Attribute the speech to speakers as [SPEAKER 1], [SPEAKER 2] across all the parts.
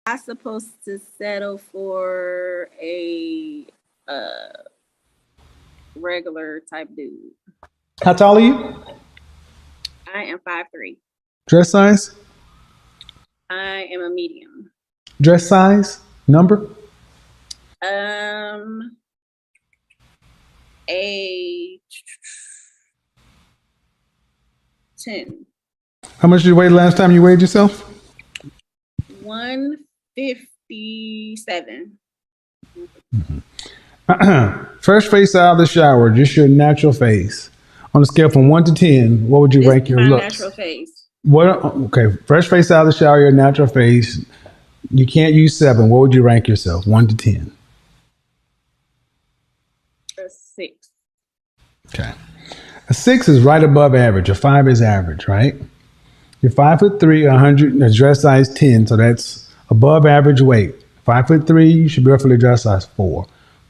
[SPEAKER 1] I supposed to settle for a regular type dude.
[SPEAKER 2] How tall are you?
[SPEAKER 1] I am 5'3".
[SPEAKER 2] Dress size?
[SPEAKER 1] I am a medium.
[SPEAKER 2] Dress size? Number?
[SPEAKER 1] Um, a 10.
[SPEAKER 2] How much did you weigh the last time you weighed yourself?
[SPEAKER 1] 157.
[SPEAKER 2] Fresh face out of the shower, just your natural face. On a scale from 1 to 10, what would you
[SPEAKER 1] This
[SPEAKER 2] rank
[SPEAKER 1] is
[SPEAKER 2] your
[SPEAKER 1] my
[SPEAKER 2] looks?
[SPEAKER 1] natural face.
[SPEAKER 2] What? Okay, fresh face out of the shower, your natural face. You can't use 7. What would you rank yourself? 1 to 10.
[SPEAKER 1] A 6.
[SPEAKER 2] Okay. A 6 is right above average. A 5 is average, right? You're 5'3", 100, a dress size 10, so that's above average weight. 5'3", you should be roughly dress size 4.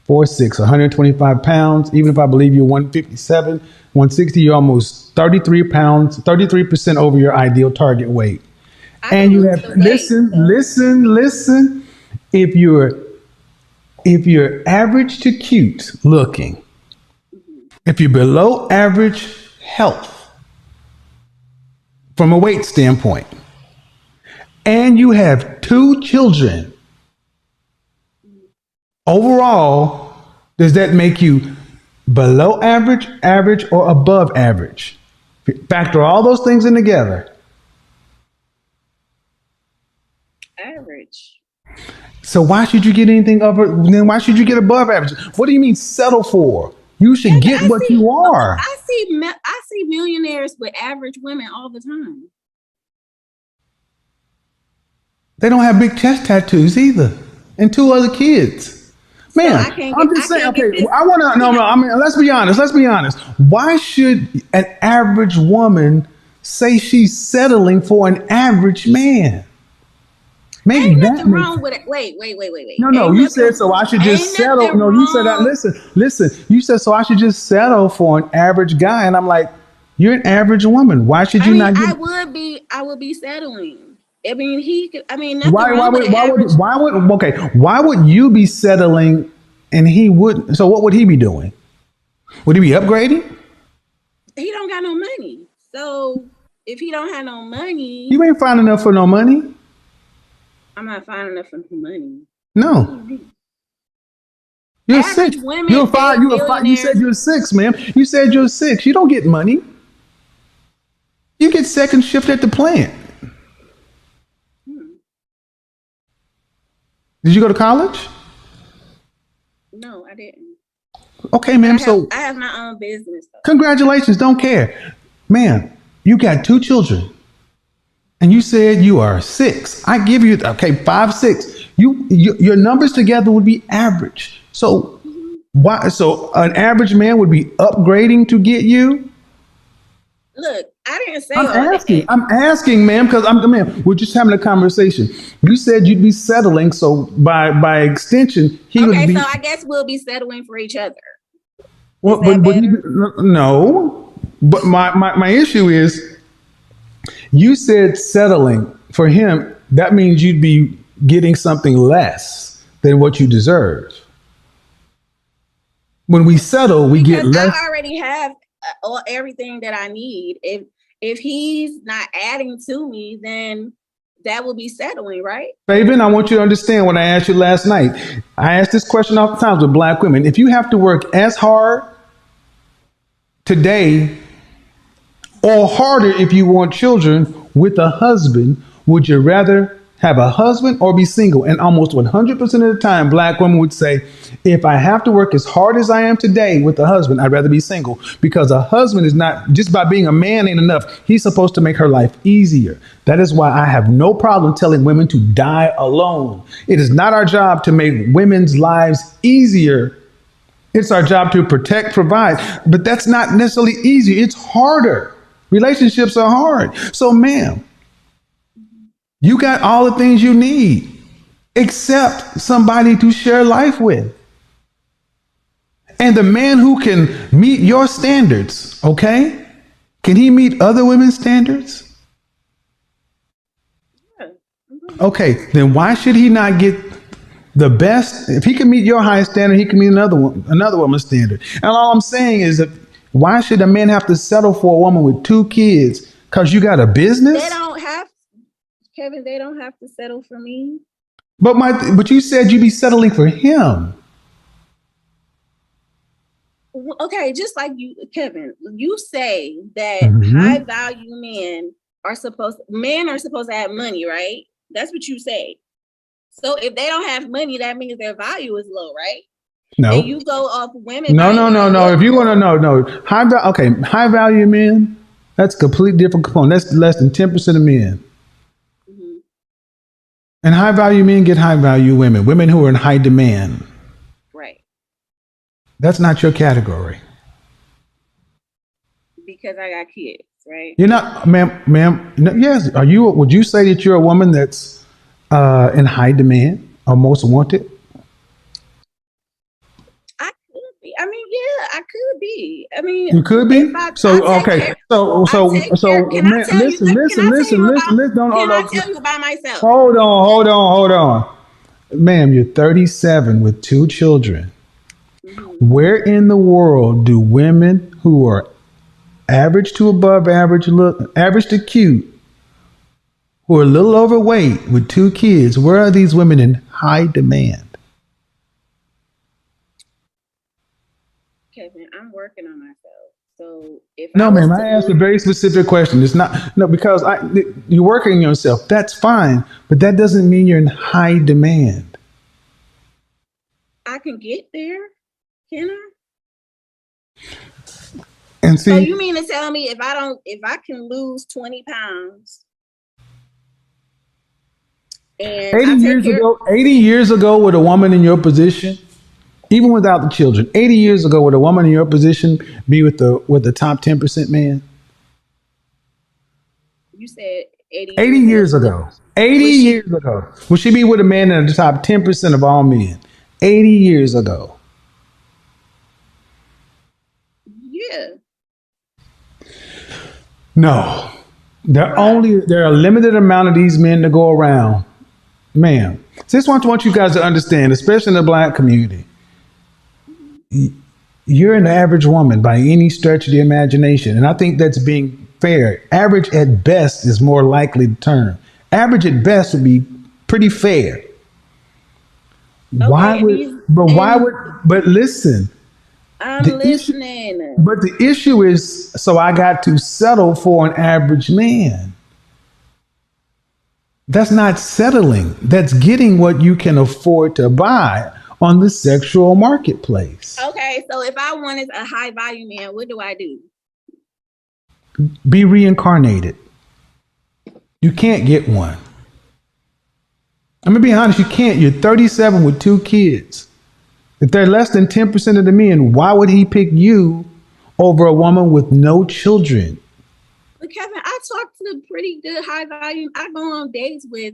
[SPEAKER 2] 4'6", 125 pounds. Even if I believe you're 157, 160, you're almost 33 pounds, 33% over your ideal target weight.
[SPEAKER 1] I
[SPEAKER 2] And
[SPEAKER 1] can
[SPEAKER 2] you
[SPEAKER 1] lose
[SPEAKER 2] have
[SPEAKER 1] the weight.
[SPEAKER 2] listen. If you're average to cute looking, if you're below average health from a weight standpoint, and you have 2 children, overall, does that make you below average, average, or above average? Factor all those things in together.
[SPEAKER 1] Average.
[SPEAKER 2] So why should you get anything over? Then why should you get above average? What do you mean settle for? You should get
[SPEAKER 1] I
[SPEAKER 2] what
[SPEAKER 1] see.
[SPEAKER 2] you are.
[SPEAKER 1] I see millionaires with average women all the time.
[SPEAKER 2] They don't have big chest tattoos either, and 2 other kids.
[SPEAKER 1] So
[SPEAKER 2] Man,
[SPEAKER 1] I can't
[SPEAKER 2] I'm
[SPEAKER 1] get.
[SPEAKER 2] just
[SPEAKER 1] I
[SPEAKER 2] saying.
[SPEAKER 1] can't
[SPEAKER 2] Okay,
[SPEAKER 1] get this.
[SPEAKER 2] I want to. No. I mean, let's be honest. Let's be honest. Why should an average woman say she's settling for an average man? Make
[SPEAKER 1] Ain't
[SPEAKER 2] that
[SPEAKER 1] nothing
[SPEAKER 2] make
[SPEAKER 1] wrong with it. Wait.
[SPEAKER 2] No,
[SPEAKER 1] Ain't
[SPEAKER 2] you
[SPEAKER 1] nothing.
[SPEAKER 2] said so I should just
[SPEAKER 1] Ain't
[SPEAKER 2] settle.
[SPEAKER 1] nothing
[SPEAKER 2] No, you said that.
[SPEAKER 1] wrong.
[SPEAKER 2] Listen. You said so I should just settle for an average guy, and I'm like, you're an average woman. Why should
[SPEAKER 1] I
[SPEAKER 2] you
[SPEAKER 1] mean,
[SPEAKER 2] not get?
[SPEAKER 1] I would be settling. I mean, he could. I mean, nothing
[SPEAKER 2] Why?
[SPEAKER 1] wrong with an average.
[SPEAKER 2] Why would? Okay. Why would you be settling, and he wouldn't? So what would he be doing? Would he be upgrading?
[SPEAKER 1] He don't got no money. So if he don't have no money,
[SPEAKER 2] You ain't fine enough for no money.
[SPEAKER 1] I'm not fine enough for money.
[SPEAKER 2] No, you're
[SPEAKER 1] Average
[SPEAKER 2] 6.
[SPEAKER 1] women
[SPEAKER 2] You're
[SPEAKER 1] date
[SPEAKER 2] 5. You're 5. You said
[SPEAKER 1] millionaires.
[SPEAKER 2] you're 6, ma'am. You said you're 6. You don't get money. You get second shift at the plant. Did you go to college?
[SPEAKER 1] No, I didn't.
[SPEAKER 2] Okay,
[SPEAKER 1] But
[SPEAKER 2] ma'am. So
[SPEAKER 1] I have my own business though.
[SPEAKER 2] congratulations. Don't care, ma'am. You got 2 children, and you said you are 6. I give you 5'6". Your numbers together would be average. So why? So an average man would be upgrading to get you.
[SPEAKER 1] Look, I didn't say
[SPEAKER 2] I'm
[SPEAKER 1] all
[SPEAKER 2] asking.
[SPEAKER 1] that.
[SPEAKER 2] I'm asking, ma'am, because ma'am. We're just having a conversation. You said you'd be settling, so by extension, he would
[SPEAKER 1] Okay,
[SPEAKER 2] be.
[SPEAKER 1] so I guess we'll be settling for each other.
[SPEAKER 2] Well,
[SPEAKER 1] Is that
[SPEAKER 2] but
[SPEAKER 1] better?
[SPEAKER 2] no. But my issue is you said settling for him. That means you'd be getting something less than what you deserve. When we settle, we get
[SPEAKER 1] Because
[SPEAKER 2] less.
[SPEAKER 1] I already have everything that I need. If he's not adding to me, then that will be settling, right?
[SPEAKER 2] Fabian, I want you to understand what I asked you last night. I asked this question oftentimes with black women. If you have to work as hard today or harder if you want children with a husband, would you rather have a husband or be single? And almost 100% of the time, black women would say, if I have to work as hard as I am today with a husband, I'd rather be single, because a husband is not, just by being a man ain't enough. He's supposed to make her life easier. That is why I have no problem telling women to die alone. It is not our job to make women's lives easier. It's our job to protect, provide, but that's not necessarily easy. It's harder. Relationships are hard. So, ma'am, you got all the things you need except somebody to share life with. And the man who can meet your standards, okay? Can he meet other women's standards?
[SPEAKER 1] Yeah.
[SPEAKER 2] Okay, then why should he not get the best? If he can meet your high standard, he can meet another woman's standard. And all I'm saying is that why should a man have to settle for a woman with 2 kids because you got a business?
[SPEAKER 1] They don't have, Kevin, they don't have to settle for me.
[SPEAKER 2] But you said you'd be settling for him.
[SPEAKER 1] Okay, just like you, Kevin, you say that
[SPEAKER 2] Mhm.
[SPEAKER 1] high value men are supposed to have money, right? That's what you say. So if they don't have money, that means their value is low, right?
[SPEAKER 2] No.
[SPEAKER 1] And you go off women.
[SPEAKER 2] No, no,
[SPEAKER 1] value
[SPEAKER 2] no,
[SPEAKER 1] on
[SPEAKER 2] no.
[SPEAKER 1] your-
[SPEAKER 2] If you want to know, no. High value men, that's a completely different component. That's less than 10% of men.
[SPEAKER 1] Mhm.
[SPEAKER 2] And high value men get high value women, women who are in high demand.
[SPEAKER 1] Right.
[SPEAKER 2] That's not your category.
[SPEAKER 1] Because I got kids, right?
[SPEAKER 2] You're not, ma'am. No, yes. Would you say that you're a woman that's in high demand or most wanted?
[SPEAKER 1] I could be. I mean, yeah, I could be. I mean,
[SPEAKER 2] You could be.
[SPEAKER 1] if I
[SPEAKER 2] So
[SPEAKER 1] take
[SPEAKER 2] okay.
[SPEAKER 1] care-
[SPEAKER 2] So
[SPEAKER 1] I take care- can I
[SPEAKER 2] man,
[SPEAKER 1] tell you?
[SPEAKER 2] listen,
[SPEAKER 1] Can
[SPEAKER 2] listen,
[SPEAKER 1] I tell
[SPEAKER 2] listen,
[SPEAKER 1] you
[SPEAKER 2] listen,
[SPEAKER 1] about?
[SPEAKER 2] listen.
[SPEAKER 1] Can I
[SPEAKER 2] Hold
[SPEAKER 1] tell you about myself?
[SPEAKER 2] hold on. Ma'am, you're 37 with 2 children.
[SPEAKER 1] Mhm.
[SPEAKER 2] Where in the world do women who are average to above average, average to cute, who are a little overweight with 2 kids, where are these women in high demand?
[SPEAKER 1] Kevin, I'm working on myself. So if
[SPEAKER 2] No,
[SPEAKER 1] I was
[SPEAKER 2] ma'am,
[SPEAKER 1] to
[SPEAKER 2] I asked a
[SPEAKER 1] lose-
[SPEAKER 2] very specific question. It's not, no, because you're working on yourself. That's fine, but that doesn't mean you're in high demand.
[SPEAKER 1] I can get there, can I?
[SPEAKER 2] And
[SPEAKER 1] So
[SPEAKER 2] see,
[SPEAKER 1] you mean to tell me if I can lose 20 pounds and
[SPEAKER 2] 80
[SPEAKER 1] I take
[SPEAKER 2] years
[SPEAKER 1] care,
[SPEAKER 2] ago, 80 years ago with a woman in your position, even without the children, 80 years ago would a woman in your position be with the top 10% man?
[SPEAKER 1] you said 80
[SPEAKER 2] 80 years ago. 80
[SPEAKER 1] Was she-
[SPEAKER 2] years ago. Would she be with a man in the top 10% of all men? 80 years ago.
[SPEAKER 1] Yeah.
[SPEAKER 2] No. There
[SPEAKER 1] Right.
[SPEAKER 2] are a limited amount of these men to go around. Ma'am. So this is what I want you guys to understand, especially in the black community. You're an average woman by any stretch of the imagination. And I think that's being fair. Average at best is more likely the term. Average at best would be pretty fair. Why
[SPEAKER 1] Okay,
[SPEAKER 2] would, but listen,
[SPEAKER 1] I'm
[SPEAKER 2] the issue,
[SPEAKER 1] listening.
[SPEAKER 2] but the issue is, so I got to settle for an average man. That's not settling. That's getting what you can afford to buy on the sexual marketplace.
[SPEAKER 1] Okay, so if I wanted a high value man, what do I do?
[SPEAKER 2] Be reincarnated. You can't get one. I'm gonna be honest, you can't. You're 37 with 2 kids. If they're less than 10% of the men, why would he pick you over a woman with no children?
[SPEAKER 1] But Kevin, I talk to pretty good high value. I go on dates with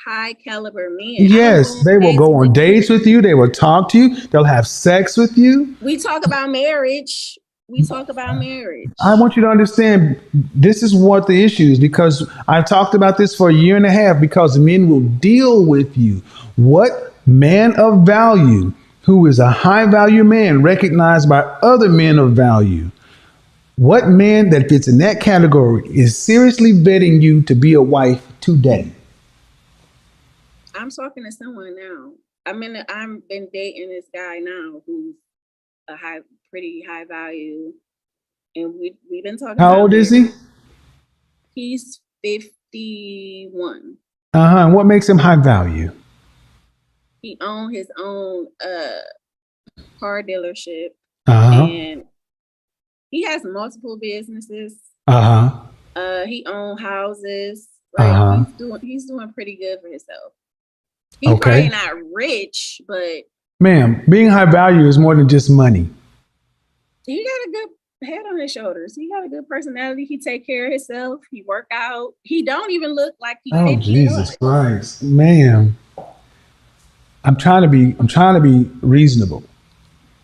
[SPEAKER 1] high caliber men.
[SPEAKER 2] Yes, they will go on
[SPEAKER 1] with-
[SPEAKER 2] dates with you. They will talk to you. They'll have sex with you.
[SPEAKER 1] We talk about marriage. We talk about marriage.
[SPEAKER 2] I want you to understand this is what the issue is, because I've talked about this for a year and a half, because men will deal with you. What man of value, who is a high value man recognized by other men of value, what man that fits in that category is seriously vetting you to be a wife today?
[SPEAKER 1] I'm talking to someone now. I've been dating this guy now who's a pretty high value, and we've been talking.
[SPEAKER 2] How
[SPEAKER 1] about
[SPEAKER 2] old is
[SPEAKER 1] marriage.
[SPEAKER 2] he?
[SPEAKER 1] He's 51.
[SPEAKER 2] And what makes him high value?
[SPEAKER 1] He owns his own car dealership,
[SPEAKER 2] Uh-huh.
[SPEAKER 1] and he has multiple businesses.
[SPEAKER 2] Uh-huh.
[SPEAKER 1] He owns houses. Like
[SPEAKER 2] Uh-huh.
[SPEAKER 1] he's doing pretty good for himself. He's
[SPEAKER 2] Okay.
[SPEAKER 1] probably not rich, but
[SPEAKER 2] Ma'am, being high value is more than just money.
[SPEAKER 1] he got a good head on his shoulders. He got a good personality. He take care of himself. He work out. He don't even look like he.
[SPEAKER 2] Oh,
[SPEAKER 1] 51.
[SPEAKER 2] Jesus Christ. Ma'am. I'm trying to be reasonable.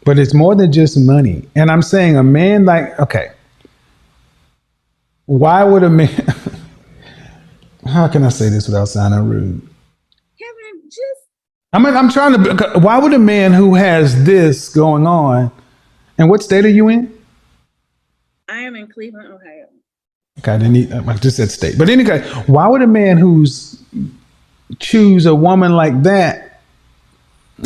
[SPEAKER 2] But it's more than just money. And I'm saying a man like, okay, why would a man how can I say this without sounding rude? I mean, I'm trying to. Why would a man who has this going on, and what state are you in?
[SPEAKER 1] I am in Cleveland, Ohio.
[SPEAKER 2] Okay, I didn't need, I just said state. But anyway, why would a man who's choose a woman like that?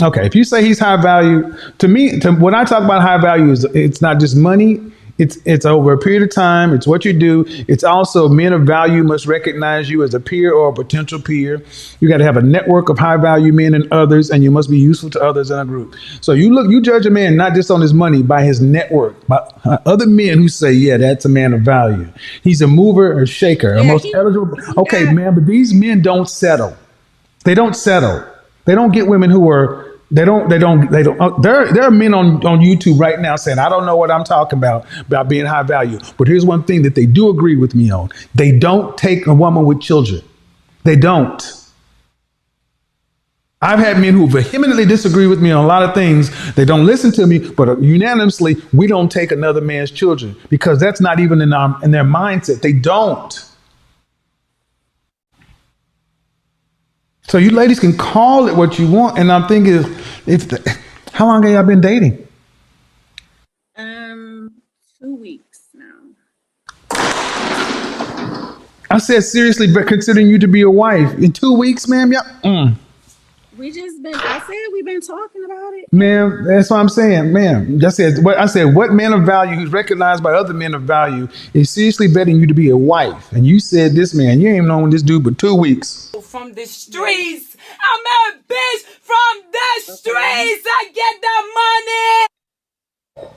[SPEAKER 2] Okay, if you say he's high value, to me, when I talk about high value, is it's not just money. It's over a period of time. It's what you do. It's also men of value must recognize you as a peer or a potential peer. You got to have a network of high value men and others, and you must be useful to others in a group. So you judge a man not just on his money, by his network, by other men who say, yeah, that's a man of value. He's a mover or shaker, a
[SPEAKER 1] Yeah,
[SPEAKER 2] most eligible. Okay, man, but these men don't settle. They don't settle. They don't get women who are. They don't. There are men on YouTube right now saying, I don't know what I'm talking about being high value. But here's one thing that they do agree with me on. They don't take a woman with children. They don't. I've had men who vehemently disagree with me on a lot of things. They don't listen to me, but unanimously, we don't take another man's children because that's not even in their mindset. They don't. So you ladies can call it what you want, and I'm thinking, how long have y'all been dating?
[SPEAKER 1] 2 weeks now.
[SPEAKER 2] I said seriously, but considering you to be a wife in 2 weeks, ma'am, yeah,
[SPEAKER 1] I said we've been talking about it.
[SPEAKER 2] ma'am, that's what I'm saying, ma'am. I said what man of value who's recognized by other men of value is seriously betting you to be a wife, and you said this man, you ain't known this dude but 2 weeks.
[SPEAKER 3] From the streets, I'm a bitch from the streets. I get the money.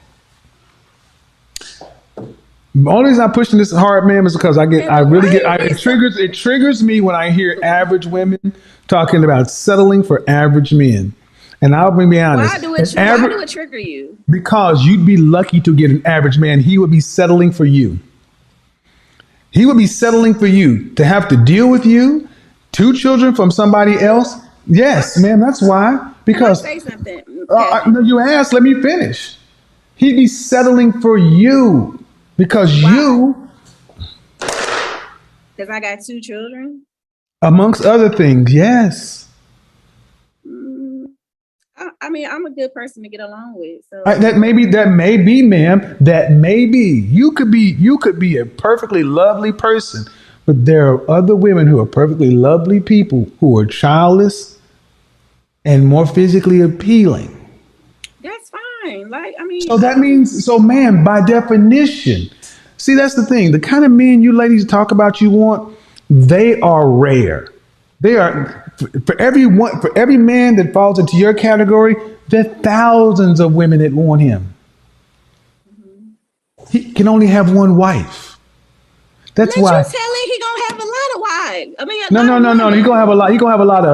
[SPEAKER 2] The only reason I'm pushing this hard, ma'am, is because it triggers me when I hear average women talking about settling for average men. And I'll be honest.
[SPEAKER 1] Why do it trigger you?
[SPEAKER 2] Because you'd be lucky to get an average man. He would be settling for you. He would be settling for you to have to deal with you, 2 children from somebody else. Yes, ma'am, that's why. Because
[SPEAKER 1] say something.
[SPEAKER 2] No, you asked, let me finish. He'd be settling for you because
[SPEAKER 1] Because I got 2 children.
[SPEAKER 2] Amongst other things, yes.
[SPEAKER 1] I mean, I'm a good person to get along with. So
[SPEAKER 2] That may be, ma'am. That may be. You could be a perfectly lovely person, but there are other women who are perfectly lovely people who are childless and more physically appealing.
[SPEAKER 1] that's fine. Like, I mean,
[SPEAKER 2] So that means, ma'am, by definition, see, that's the thing. The kind of men you ladies talk about you want, they are rare. They are for every man that falls into your category, there are thousands of women that want him. He can only have one wife. That's why.
[SPEAKER 1] You telling he gonna have a lot of wives. I mean,
[SPEAKER 2] No. He gonna have a lot.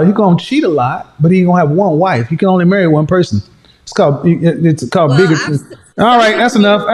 [SPEAKER 2] He gonna cheat a lot, but he gonna have one wife. He can only marry one person. It's called bigotry. All right, that's enough.